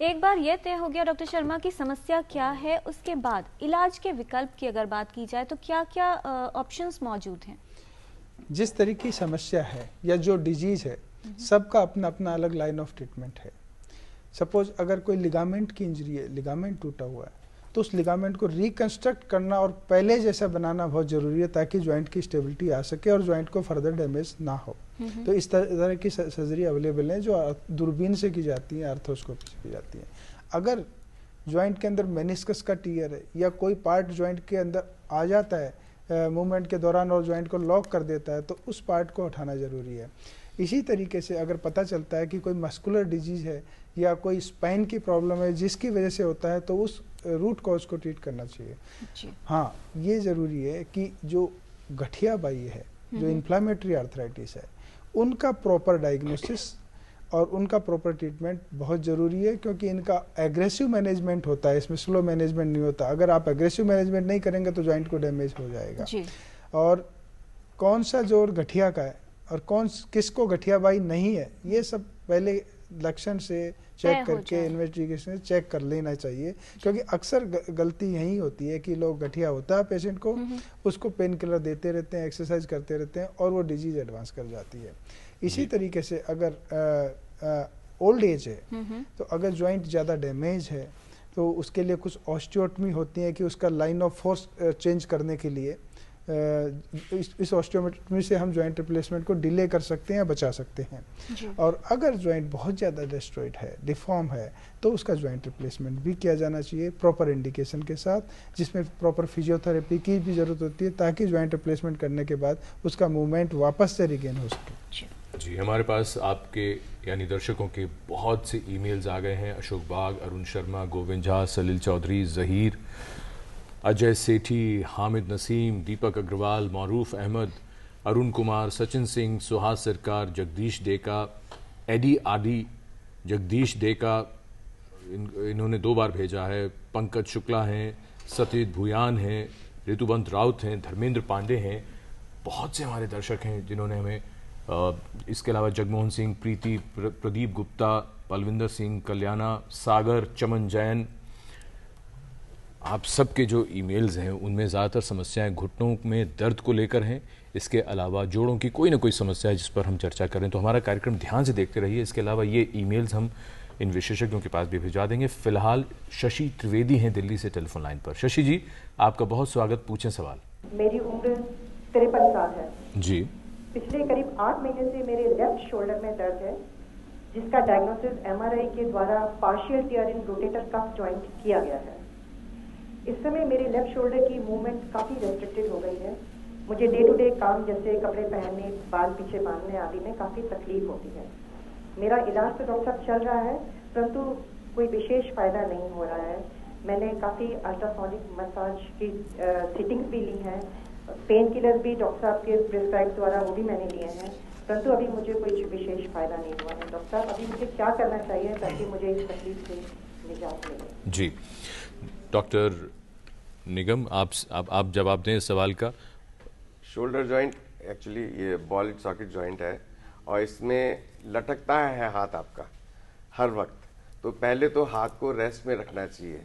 एक बार यह तय हो गया डॉक्टर शर्मा की समस्या क्या है, उसके बाद इलाज के विकल्प की अगर बात की जाए तो क्या क्या ऑप्शंस मौजूद हैं? जिस तरह की समस्या है या जो डिजीज है, सबका अपना अपना अलग लाइन ऑफ ट्रीटमेंट है। सपोज अगर कोई लिगामेंट की इंजरी है, लिगामेंट टूटा हुआ है, तो उस लिगामेंट को रिकंस्ट्रक्ट करना और पहले जैसा बनाना बहुत जरूरी है ताकि ज्वाइंट की स्टेबिलिटी आ सके और ज्वाइंट को फर्दर डैमेज ना हो। तो इस तरह की सर्जरी अवेलेबल है जो दूरबीन से की जाती है, आर्थ्रोस्कोपी से की जाती है। अगर ज्वाइंट के अंदर मेनिस्कस का टीयर है या कोई पार्ट ज्वाइंट के अंदर आ जाता है मूवमेंट के दौरान और ज्वाइंट को लॉक कर देता है, तो उस पार्ट को हटाना जरूरी है। इसी तरीके से अगर पता चलता है कि कोई मस्कुलर डिजीज है या कोई स्पाइन की प्रॉब्लम है जिसकी वजह से होता है, तो उस रूट कॉज को ट्रीट करना चाहिए। हाँ, ये जरूरी है कि जो गठिया बाई है, जो इन्फ्लामेटरी आर्थराइटिस है, उनका प्रॉपर डायग्नोसिस और उनका प्रॉपर ट्रीटमेंट बहुत ज़रूरी है, क्योंकि इनका एग्रेसिव मैनेजमेंट होता है, इसमें स्लो मैनेजमेंट नहीं होता। अगर आप एग्रेसिव मैनेजमेंट नहीं करेंगे तो जॉइंट को डैमेज हो जाएगा। और कौन सा जोड़ गठिया का है और किसको गठियाबाई नहीं है, ये सब पहले लक्षण से चेक करके इन्वेस्टिगेशन चेक कर लेना चाहिए, क्योंकि अक्सर गलती यही होती है कि लोग गठिया होता है पेशेंट को, उसको पेन किलर देते रहते हैं, एक्सरसाइज करते रहते हैं और वो डिजीज एडवांस कर जाती है। इसी तरीके से अगर ओल्ड एज है, तो अगर ज्वाइंट ज़्यादा डैमेज है तो उसके लिए कुछ ऑस्टियोटमी होती है कि उसका लाइन ऑफ फोर्स चेंज करने के लिए इस ऑस्टियोटमी से हम ज्वाइंट रिप्लेसमेंट को डिले कर सकते हैं या बचा सकते हैं। और अगर ज्वाइंट बहुत ज़्यादा डिस्ट्रॉयड है, डिफॉर्म है, तो उसका ज्वाइंट रिप्लेसमेंट भी किया जाना चाहिए प्रॉपर इंडिकेशन के साथ, जिसमें प्रॉपर फिजियोथेरेपी की भी ज़रूरत होती है ताकि ज्वाइंट रिप्लेसमेंट करने के बाद उसका मूवमेंट वापस से रिगेन हो सके। जी, हमारे पास आपके यानी दर्शकों के बहुत से ईमेल्स आ गए हैं। अशोक बाग, अरुण शर्मा, गोविंद झा, सलील चौधरी, जहीर, अजय सेठी, हामिद नसीम, दीपक अग्रवाल, मारूफ अहमद, अरुण कुमार, सचिन सिंह, सुहास सरकार, जगदीश डेका, एडी आदि, जगदीश डेका, इन्होंने 2 बार भेजा है, पंकज शुक्ला हैं, सत्यजित भूयान हैं, ऋतुबंत राउत हैं, धर्मेंद्र पांडे हैं। बहुत से हमारे दर्शक हैं जिन्होंने हमें इसके अलावा जगमोहन सिंह, प्रीति, प्रदीप गुप्ता, पलविंदर सिंह, कल्याणा, सागर, चमन जैन, आप सबके जो ईमेल्स हैं उनमें ज़्यादातर समस्याएं घुटनों में दर्द को लेकर हैं। इसके अलावा जोड़ों की कोई ना कोई समस्या है जिस पर हम चर्चा करें, तो हमारा कार्यक्रम ध्यान से देखते रहिए। इसके अलावा ये ईमेल्स हम इन विशेषज्ञों के पास भी भिजवा देंगे। फिलहाल शशि त्रिवेदी हैं दिल्ली से टेलीफोन लाइन पर। शशि जी, आपका बहुत स्वागत, पूछें सवाल। मेरी उम्र 53 साल है जी। पिछले करीब 8 महीने से मेरे लेफ्ट शोल्डर में दर्द है, जिसका डायग्नोसिस MRI के द्वारा पार्शियल टियर इन रोटेटर कफ जॉइंट किया गया है। इस समय मेरे लेफ्ट शोल्डर की मूवमेंट काफ़ी रेस्ट्रिक्टेड हो गई है। मुझे डे टू डे काम जैसे कपड़े पहनने, बाल पीछे बांधने आदि में काफ़ी तकलीफ होती है। मेरा इलाज तो डॉक्टर साहब चल रहा है, परंतु कोई विशेष फायदा नहीं हो रहा है। मैंने काफ़ी अल्ट्रासोनिक मसाज की सिटिंग्स भी ली हैं, पेन किलर्स भी डॉक्टर साहब के प्रिस्क्राइब द्वारा वो भी मैंने लिए हैं, परंतु अभी मुझे कोई विशेष फायदा नहीं हुआ है। डॉक्टर साहब, अभी मुझे क्या करना चाहिए ताकि मुझे इस तकलीफ से निजात मिले? जी, डॉक्टर निगम, आप जवाब दें इस सवाल का। शोल्डर जॉइंट एक्चुअली ये बॉल सॉकेट जॉइंट है और इसमें लटकता है हाथ आपका हर वक्त। तो पहले तो हाथ को रेस्ट में रखना चाहिए,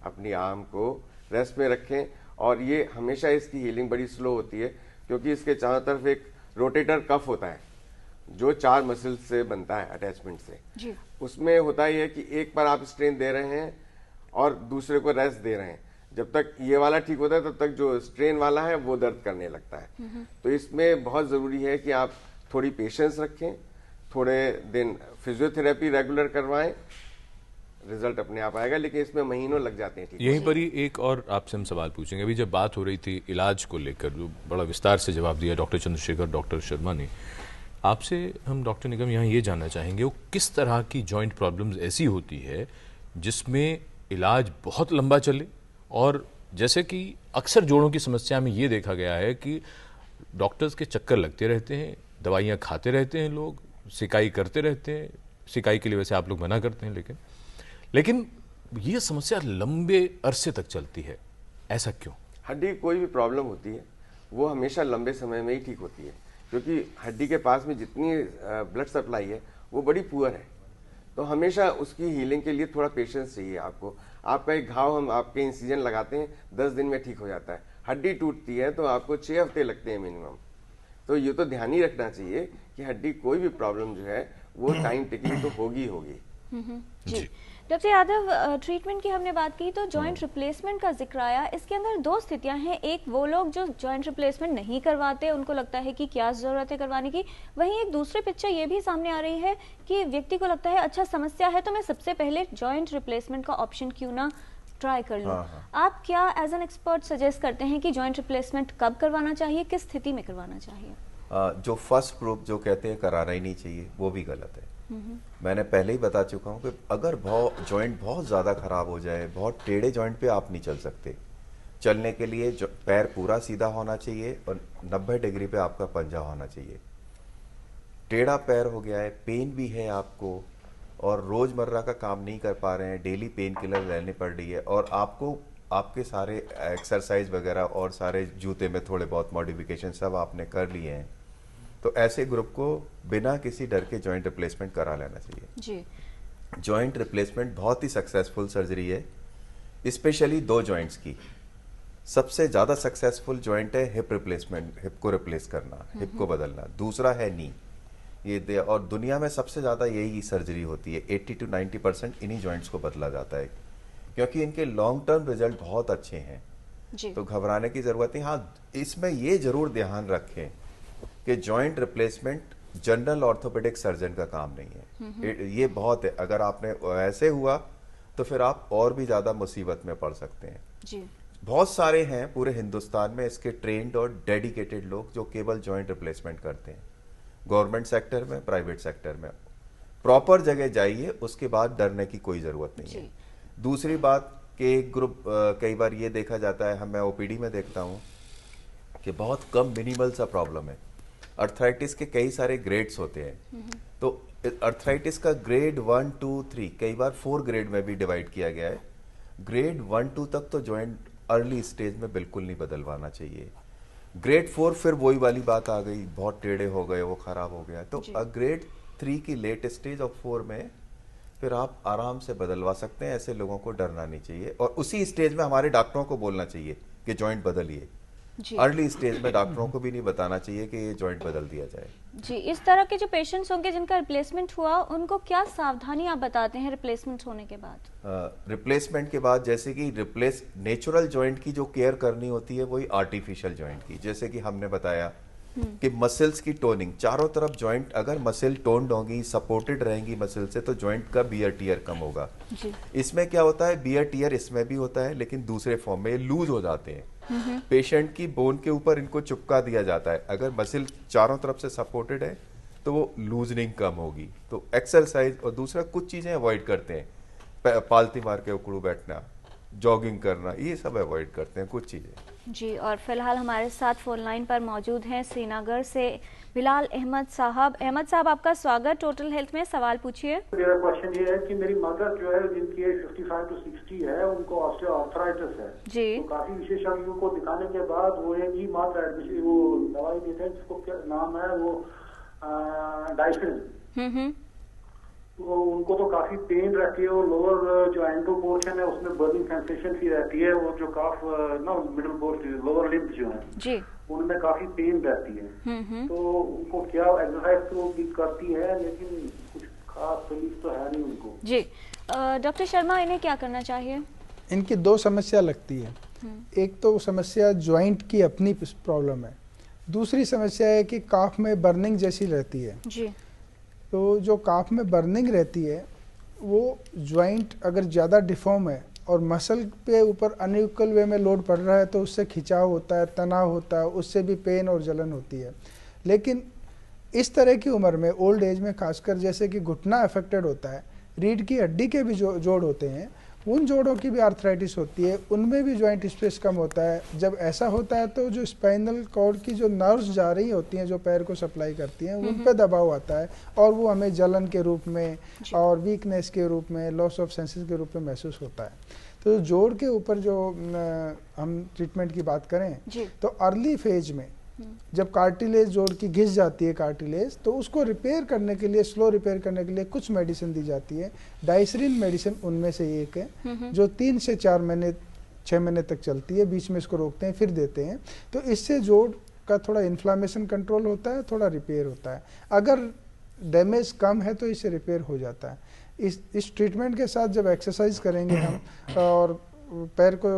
अपनी आर्म को रेस्ट में रखें, और ये हमेशा इसकी हीलिंग बड़ी स्लो होती है क्योंकि इसके चारों तरफ एक रोटेटर कफ होता है जो 4 मसल्स से बनता है, अटैचमेंट से जी। उसमें होता ही है कि एक पर आप स्ट्रेन दे रहे हैं और दूसरे को रेस्ट दे रहे हैं। जब तक ये वाला ठीक होता है तब तक जो स्ट्रेन वाला है वो दर्द करने लगता है। तो इसमें बहुत ज़रूरी है कि आप थोड़ी पेशेंस रखें, थोड़े दिन फिजियोथेरेपी रेगुलर करवाएं, रिजल्ट अपने आप आएगा, लेकिन इसमें महीनों लग जाते हैं। यहीं पर ही एक और आपसे हम सवाल पूछेंगे। अभी जब बात हो रही थी इलाज को लेकर, जो बड़ा विस्तार से जवाब दिया डॉक्टर चंद्रशेखर, डॉक्टर शर्मा ने, आपसे हम डॉक्टर निगम यहाँ ये जानना चाहेंगे वो किस तरह की जॉइंट प्रॉब्लम्स ऐसी होती है जिसमें इलाज बहुत लंबा चले, और जैसे कि अक्सर जोड़ों की समस्या में ये देखा गया है कि डॉक्टर्स के चक्कर लगते रहते हैं, दवाइयाँ खाते रहते हैं, लोग सिकाई करते रहते हैं। सिकाई के लिए वैसे आप लोग मना करते हैं, लेकिन ये समस्या लंबे अरसे तक चलती है, ऐसा क्यों? हड्डी कोई भी प्रॉब्लम होती है वो हमेशा लंबे समय में ही ठीक होती है, क्योंकि हड्डी के पास में जितनी ब्लड सप्लाई है वो बड़ी पुअर है। तो हमेशा उसकी हीलिंग के लिए थोड़ा पेशेंस चाहिए आपको। आपका एक घाव हम आपके इंसिजन लगाते हैं, 10 दिन में ठीक हो जाता है। हड्डी टूटती है तो आपको 6 हफ्ते लगते हैं मिनिमम। तो ये तो ध्यान ही रखना चाहिए कि हड्डी कोई भी प्रॉब्लम जो है वो टाइम टेकिंग तो होगी होगी। जी डॉक्टर यादव, ट्रीटमेंट की हमने बात की तो जॉइंट रिप्लेसमेंट का जिक्र आया। इसके अंदर दो स्थितियां हैं, एक वो लोग जो जॉइंट रिप्लेसमेंट नहीं करवाते, उनको लगता है कि क्या जरूरत है करवाने की, वहीं एक दूसरी पिक्चर ये भी सामने आ रही है कि व्यक्ति को लगता है अच्छा समस्या है तो मैं सबसे पहले जॉइंट रिप्लेसमेंट का ऑप्शन क्यों ना ट्राई कर लूं। आप क्या एज एन एक्सपर्ट सजेस्ट करते हैं कि जॉइंट रिप्लेसमेंट कब करवाना चाहिए, किस स्थिति में करवाना चाहिए? जो फर्स्ट ग्रुप जो कहते हैं कराना ही नहीं चाहिए, वो भी गलत है। मैंने पहले ही बता चुका हूँ कि अगर जॉइंट बहुत ज़्यादा खराब हो जाए, बहुत टेढ़े जॉइंट पे आप नहीं चल सकते, चलने के लिए पैर पूरा सीधा होना चाहिए और 90 डिग्री पे आपका पंजा होना चाहिए। टेढ़ा पैर हो गया है, पेन भी है आपको और रोज़मर्रा का काम नहीं कर पा रहे हैं, डेली पेन किलर लेनी पड़ रही है और आपको आपके सारे एक्सरसाइज वगैरह और सारे जूते में थोड़े बहुत मॉडिफिकेशन सब आपने कर लिए हैं, तो ऐसे ग्रुप को बिना किसी डर के जॉइंट रिप्लेसमेंट करा लेना चाहिए जी। जॉइंट रिप्लेसमेंट बहुत ही सक्सेसफुल सर्जरी है, स्पेशली 2 जॉइंट्स की। सबसे ज़्यादा सक्सेसफुल जॉइंट है हिप रिप्लेसमेंट, हिप को रिप्लेस करना, हिप को बदलना। दूसरा है नी, और दुनिया में सबसे ज़्यादा यही सर्जरी होती है। 80 to 90% इन्हीं जॉइंट्स को बदला जाता है क्योंकि इनके लॉन्ग टर्म रिजल्ट बहुत अच्छे हैं जी। तो घबराने की ज़रूरत नहीं। हाँ, इसमें ये ज़रूर ध्यान रखें कि joint replacement general orthopaedic surgeon का काम नहीं है। ये बहुत है, अगर आपने ऐसे हुआ तो फिर आप और भी ज्यादा मुसीबत में पड़ सकते हैं जी। बहुत सारे हैं पूरे हिंदुस्तान में इसके ट्रेंड और डेडिकेटेड लोग जो केवल जॉइंट रिप्लेसमेंट करते हैं, गवर्नमेंट सेक्टर में, प्राइवेट सेक्टर में। प्रॉपर जगह जाइए, उसके बाद डरने की कोई जरूरत नहीं है। दूसरी बात कि एक ग्रुप कई बार ये देखा जाता है, मैं ओपीडी में देखता हूँ कि बहुत कम मिनिमल सा प्रॉब्लम है। अर्थराइटिस के कई सारे ग्रेड्स होते हैं, तो अर्थराइटिस का ग्रेड 1, 2, 3, कई बार 4 ग्रेड में भी डिवाइड किया गया है। ग्रेड 1, 2 तक तो जॉइंट अर्ली स्टेज में बिल्कुल नहीं बदलवाना चाहिए। ग्रेड 4 फिर वही वाली बात आ गई, बहुत टेढ़े हो गए, वो खराब हो गया, तो ग्रेड 3 की लेट स्टेज और 4 में फिर आप आराम से बदलवा सकते हैं। ऐसे लोगों को डरना नहीं चाहिए और उसी स्टेज में हमारे डॉक्टरों को बोलना चाहिए कि जॉइंट बदलिए। अर्ली स्टेज में डॉक्टरों को भी नहीं बताना चाहिए कि ये जॉइंट बदल दिया जाए जी। इस तरह के जो पेशेंट्स होंगे जिनका रिप्लेसमेंट हुआ, उनको क्या सावधानी आप बताते हैं रिप्लेसमेंट होने के बाद? रिप्लेसमेंट के बाद जैसे कि नेचुरल जॉइंट की जो केयर करनी होती है वही आर्टिफिशियल जॉइंट की, जैसे कि हमने बताया कि मसल्स की टोनिंग, चारों तरफ जॉइंट अगर मसल टोन्ड होंगी, सपोर्टेड रहेंगी मसल से, तो जॉइंट का बियर टियर कम होगा जी। इसमें क्या होता है, बियर टियर इसमें भी होता है लेकिन दूसरे फॉर्म में, लूज हो जाते हैं। पेशेंट की बोन के ऊपर इनको चिपका दिया जाता है। अगर मसल चारों तरफ से सपोर्टेड है तो वो लूजनिंग कम होगी। तो एक्सरसाइज और दूसरा कुछ चीजें अवॉइड करते हैं, पालती मार के उकड़ू बैठना, जॉगिंग करना, ये सब अवॉइड करते हैं कुछ चीजें जी। और फिलहाल हमारे साथ फोन लाइन पर मौजूद हैं श्रीनगर से बिलाल अहमद साहब। अहमद साहब, आपका स्वागत टोटल हेल्थ में, सवाल पूछिए। मेरा क्वेश्चन ये है कि मेरी मदर जो है, जिनकी एज 55 to 60 है, उनको ऑस्टियोआर्थराइटिस है जी। तो काफी विशेषज्ञों को दिखाने के बाद वो एक ही मात्र वो दवाई देते हैं जिसको क्या नाम है, वो डाइफिन। तो उनको तो काफी पेन रहती है और लोअर जो एंडो पोर्शन है उसमें बर्निंग सेंसेशन सी रहती है, वो जो काफ ना मिडिल पोर्शन लोअर लिम्ब जो है जी, उनमें काफी पेन रहती है। तो उनको क्या एक्सरसाइज तो भी करती है लेकिन कुछ खास रिलीफ तो है नहीं उनको जी। डॉक्टर शर्मा, इन्हें क्या करना चाहिए? इनकी 2 समस्या लगती है। एक तो समस्या ज्वाइंट की अपनी प्रॉब्लम है, दूसरी समस्या है कि काफ में बर्निंग जैसी रहती है जी। तो जो काफ में बर्निंग रहती है वो ज्वाइंट अगर ज़्यादा डिफॉर्म है और मसल पे ऊपर अनइक्वल वे में लोड पड़ रहा है तो उससे खिंचाव होता है, तनाव होता है, उससे भी पेन और जलन होती है। लेकिन इस तरह की उम्र में, ओल्ड एज में खासकर, जैसे कि घुटना अफेक्टेड होता है, रीढ़ की हड्डी के भी जोड़ होते हैं, उन जोड़ों की भी आर्थराइटिस होती है, उनमें भी जॉइंट स्पेस कम होता है। जब ऐसा होता है तो जो स्पाइनल कॉर्ड की जो नर्व्स जा रही होती हैं, जो पैर को सप्लाई करती हैं, उन पे दबाव आता है और वो हमें जलन के रूप में और वीकनेस के रूप में, लॉस ऑफ सेंसेस के रूप में महसूस होता है। तो जोड़ के ऊपर जो हम ट्रीटमेंट की बात करें तो अर्ली फेज में जब कार्टिलेज जोड़ की घिस जाती है कार्टिलेज, तो उसको रिपेयर करने के लिए, स्लो रिपेयर करने के लिए कुछ मेडिसिन दी जाती है। डाइसरीन मेडिसिन उनमें से एक है जो 3 से 4 महीने 6 महीने तक चलती है, बीच में इसको रोकते हैं फिर देते हैं। तो इससे जोड़ का थोड़ा इन्फ्लामेशन कंट्रोल होता है, थोड़ा रिपेयर होता है। अगर डैमेज कम है तो इससे रिपेयर हो जाता है। इस ट्रीटमेंट के साथ जब एक्सरसाइज करेंगे हम और पैर को,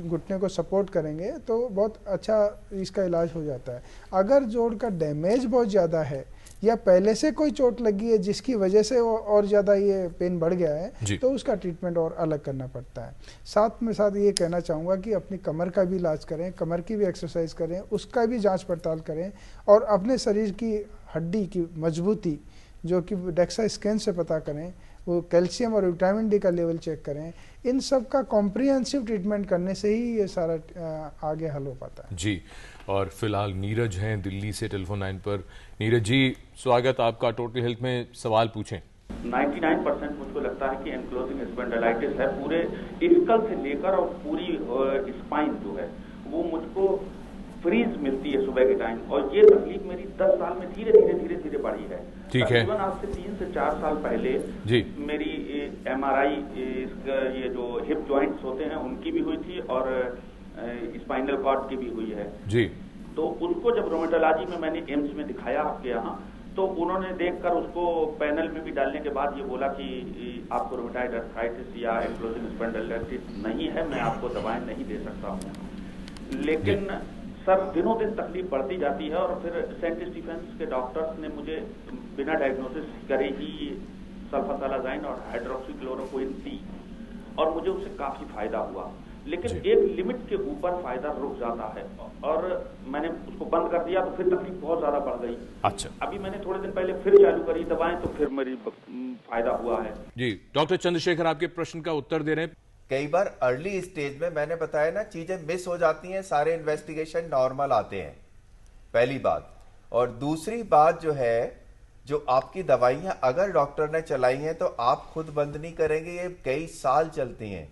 घुटने को सपोर्ट करेंगे तो बहुत अच्छा इसका इलाज हो जाता है। अगर जोड़ का डैमेज बहुत ज़्यादा है या पहले से कोई चोट लगी है जिसकी वजह से और ज़्यादा ये पेन बढ़ गया है, तो उसका ट्रीटमेंट और अलग करना पड़ता है। साथ में साथ ये कहना चाहूँगा कि अपनी कमर का भी इलाज करें, कमर की भी एक्सरसाइज करें, उसका भी जांच पड़ताल करें, और अपने शरीर की हड्डी की मजबूती जो कि डेक्सा स्कैन से पता करें, वो कैल्शियम और विटामिन डी का लेवल चेक करें। इन सब का कॉम्प्रिहेंसिव ट्रीटमेंट करने से ही ये सारा आगे हल हो पाता है। जी, और फिलहाल नीरज हैं दिल्ली से टेलीफोन लाइन पर। नीरज जी, स्वागत आपका टोटल हेल्थ में। सवाल पूछें। 99% मुझको लगता है कि एनक्लोजिंग स्पॉन्डिलाइटिस है, पूरे स्कल से लेकर और पूरी स्पाइन जो है वो मुझको फ्रीज मिलती है सुबह के टाइम, और ये तकलीफ मेरी 10 साल में धीरे धीरे बढ़ी है। ठीक है। तकरीबन आज से 3 से 4 साल पहले जी मेरी MRI, ये जो हिप जॉइंट्स होते हैं उनकी भी हुई थी और स्पाइनल कॉर्ड की भी हुई है जी। तो उसको जब रोमेटोलॉजी में मैंने एम्स में दिखाया आपके यहाँ, तो उन्होंने देखकर उसको पैनल में भी डालने के बाद ये बोला कि आपको रोमेटॉइड आर्थराइटिस या एंक्लोजिंग स्पॉन्डिलाइटिस नहीं है, मैं आपको दवाएं नहीं दे सकता हूँ। लेकिन सर दिनों दिन तकलीफ बढ़ती जाती है, और फिर सेंट स्टीफेंस के डॉक्टर्स ने मुझे बिना डायग्नोसिस करे ही सल्फासालाज़ाइन और हाइड्रोक्सीक्लोरोक्विन दी, और मुझे उससे काफी फायदा हुआ। लेकिन एक लिमिट के ऊपर फायदा रुक जाता है, और मैंने उसको बंद कर दिया तो फिर तकलीफ बहुत ज्यादा बढ़ गई। अच्छा, अभी मैंने थोड़े दिन पहले फिर चालू करी दवाएं, तो फिर मेरी फायदा हुआ है। जी, डॉक्टर चंद्रशेखर आपके प्रश्न का उत्तर दे रहे हैं। कई बार अर्ली स्टेज में मैंने बताया ना, चीजें मिस हो जाती हैं, सारे इन्वेस्टिगेशन नॉर्मल आते हैं, पहली बात। और दूसरी बात जो है, जो आपकी दवाइयां अगर डॉक्टर ने चलाई हैं तो आप खुद बंद नहीं करेंगे, ये कई साल चलती हैं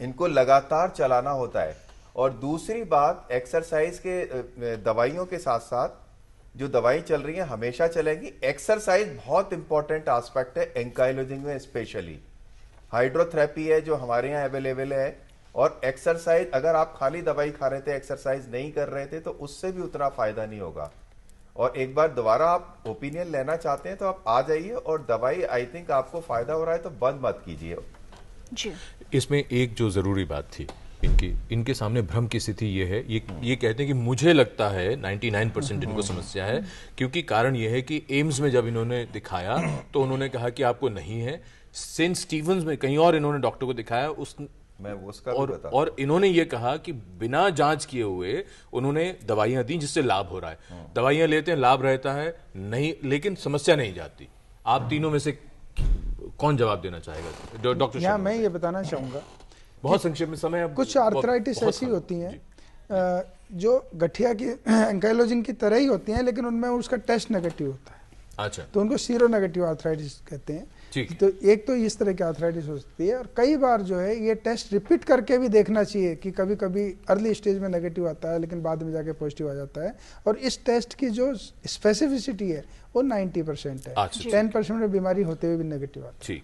इनको लगातार चलाना होता है। और दूसरी बात, एक्सरसाइज के दवाइयों के साथ साथ जो दवाई चल रही है हमेशा चलेगी। एक्सरसाइज बहुत इंपॉर्टेंट एस्पेक्ट है एंकाइलोजिंग में, स्पेशली हाइड्रोथेरेपी है जो हमारे यहाँ अवेलेबल है। और एक्सरसाइज, अगर आप खाली दवाई खा रहे थे, एक्सरसाइज नहीं कर रहे थे, तो उससे भी उतना फायदा नहीं होगा। और एक बार दोबारा आप ओपिनियन लेना चाहते हैं तो आप आ जाइए, और दवाई आई थिंक आपको फायदा हो रहा है तो बंद मत कीजिए जी। इसमें एक जो जरूरी बात थी, इनके सामने भ्रम की स्थिति ये है, ये कहते हैं कि मुझे लगता है 99% इनको समस्या है, क्योंकि कारण ये है कि एम्स में जब इन्होंने दिखाया तो उन्होंने कहा कि आपको नहीं है। सेंट स्टीफेंस में कहीं और इन्होंने डॉक्टर को दिखाया, मैं उसका और इन्होंने ये कहा कि बिना जांच किए हुए उन्होंने दवाइयां दी जिससे लाभ हो रहा है। दवाइयां लेते हैं, लाभ रहता है नहीं, लेकिन समस्या नहीं जाती। आप तीनों में से कौन जवाब देना चाहेगा? डॉक्टर यहाँ मैं ये बताना चाहूंगा, बहुत संक्षेप में समय। कुछ आर्थराइटिस ऐसी होती हैं जो गठिया की एंकाइलोजिंग की तरह ही होती हैं, लेकिन उनमें उसका टेस्ट नेगेटिव होता है। अच्छा, तो उनको सीरो नेगेटिव आर्थराइटिस कहते हैं। तो एक तो इस तरह की आर्थराइटिस हो सकती है, और कई बार जो है ये टेस्ट रिपीट करके भी देखना चाहिए कि कभी कभी अर्ली स्टेज में नेगेटिव आता है लेकिन बाद में जाके पॉजिटिव आ जाता है। और इस टेस्ट की जो स्पेसिफिसिटी है वो 90% है, 10% में बीमारी होते हुए भी नेगेटिव आता है।